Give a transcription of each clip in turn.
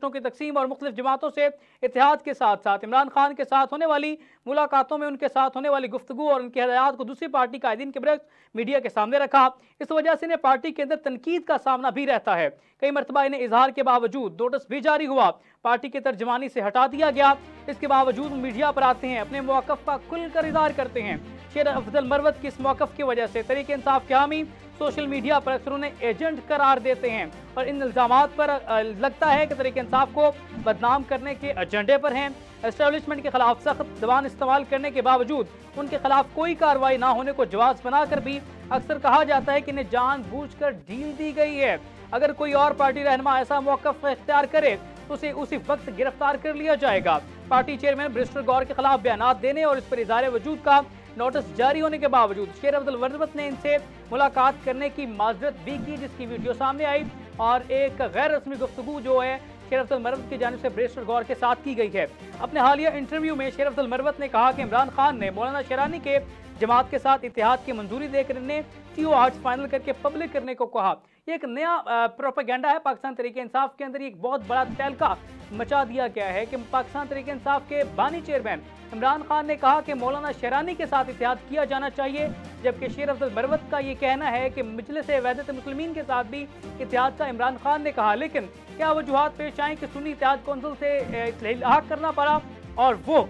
टिकटों की तकसीम और मुख्तलिफ जमातों से इत्तेहाद के साथ साथ इमरान खान के साथ होने वाली मुलाकातों में उनके साथ होने वाली गुफ्तगू और उनकी हदायत को दूसरी पार्टी कायदीन के बरक्स मीडिया के सामने रखा। इस वजह से इन्हें पार्टी के अंदर तनकीद का सामना भी रहता है। कई मरतबा इन्हें इजहार के बावजूद नोटिस भी जारी हुआ, पार्टी की तर्जमानी से हटा दिया गया। इसके बावजूद मीडिया पर आते हैं, अपने मौक़िफ़ का खुलकर इजहार करते हैं। शेर अफजल मरवत की इस मौक़िफ़ की वजह से तहरीक इंसाफ के हामी सोशल मीडिया पर अक्सर उन्हें एजेंट करार देते हैं और इन इल्ज़ामात पर लगता है कि तहरीक इंसाफ को बदनाम करने के एजेंडे पर हैं। एस्टेब्लिशमेंट के खिलाफ सख्त ज़बान इस्तेमाल करने के बावजूद उनके खिलाफ कोई कार्रवाई ना होने को जवाज़ बनाकर भी अक्सर कहा जाता है कि इन्हें जानबूझकर ढील दी गई है। अगर कोई और पार्टी रहनुमा ऐसा मौक़िफ़ इख्तियार करे तो उसे उसी वक्त गिरफ्तार कर लिया जाएगा। पार्टी चेयरमैन बैरिस्टर गौहर के खिलाफ बयानात देने और इस पर इज़हार वजूद का नोटिस जारी होने के बावजूद शेर अफजल मरवत ने इनसे मुलाकात करने की माजरत भी की, जिसकी वीडियो सामने आई और एक गैर रस्मी गुफ्तगू जो है शेर अफजल मरवत की जानिब से बैरिस्टर गौहर के साथ की गई है। अपने हालिया इंटरव्यू में शेर अफजल मरवत ने कहा कि इमरान खान ने मौलाना शेरानी के जमात के साथ इत्तेहाद की मंजूरी देकर इन्हें टीओ आर्ट्स फाइनल करके पब्लिक करने को कहा। ये एक नया प्रोपेगेंडा है पाकिस्तान तहरीक इंसाफ के अंदर। एक बहुत बड़ा तहलका मचा दिया गया है कि पाकिस्तान तहरीक इंसाफ के बानी चेयरमैन इमरान खान ने कहा कि मौलाना शेरानी के साथ इत्तेहाद किया जाना चाहिए, जबकि शेर अफजल मरवत का ये कहना है कि मजलिस वहदत मुस्लिमीन के साथ भी इत्तेहाद का इमरान खान ने कहा। लेकिन क्या वजूहात पेश आई कि सुन्नी इत्तेहाद कौंसिल से इल्हाक करना पड़ा और वो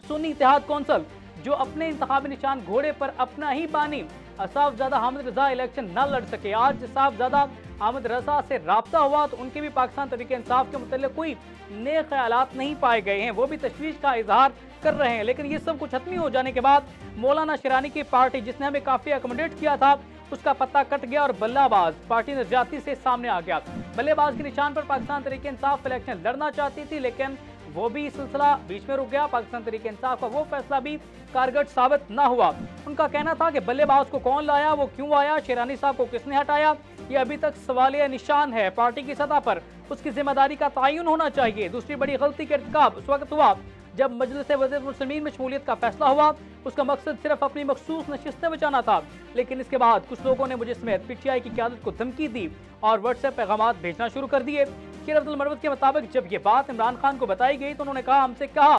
सुन्नी इत्तेहाद कौंसिल जो अपने इंतखाबी निशान घोड़े पर अपना ही बानी साहबजादा हामिद रजा इलेक्शन न लड़ सके। आज साहबजादा हामिद रजा से राब्ता हुआ तो उनके भी पाकिस्तान तहरीक इंसाफ के मुतल्लिक़ कोई नए ख्यालात नहीं पाए गए हैं, वो भी तशवीश का इजहार कर रहे हैं। लेकिन ये सब कुछ खत्म हो जाने के बाद मौलाना शेरानी की पार्टी जिसने हमें काफ़ी अकोमोडेट किया था उसका पत्ता कट गया और बल्लाबाज पार्टी नज़रियाती से सामने आ गया। बल्लेबाज के निशान पर पाकिस्तान तहरीक इंसाफ इलेक्शन लड़ना चाहती थी, लेकिन वो भी सिलसिला बीच में रुक गया। पाकिस्तान तहरीक इंसाफ का वो फैसला भी कारगर साबित ना हुआ। उनका कहना था कि बल्लेबाज को कौन लाया, वो क्यों आया, शेरानी साहब को किसने हटाया, ये अभी तक सवालिया निशान है। पार्टी की सतह पर उसकी जिम्मेदारी का तयन होना चाहिए। दूसरी बड़ी गलती का इर्तिकाब उस वक्त हुआ जब मजलिस वज़ीर मुस्लिमीन में शमूलियत का फैसला हुआ। उसका मकसद सिर्फ अपनी मखसूस नशिस्तें बचाना था, लेकिन इसके बाद कुछ लोगों ने मुझे समेत पीटीआई की क़यादत को धमकी दी और व्हाट्सएप पैगाम भेजना शुरू कर दिए। शेर अफजल मरवत के मुताबिक जब ये बात इमरान खान को बताई गई तो उन्होंने कहा हमसे कहा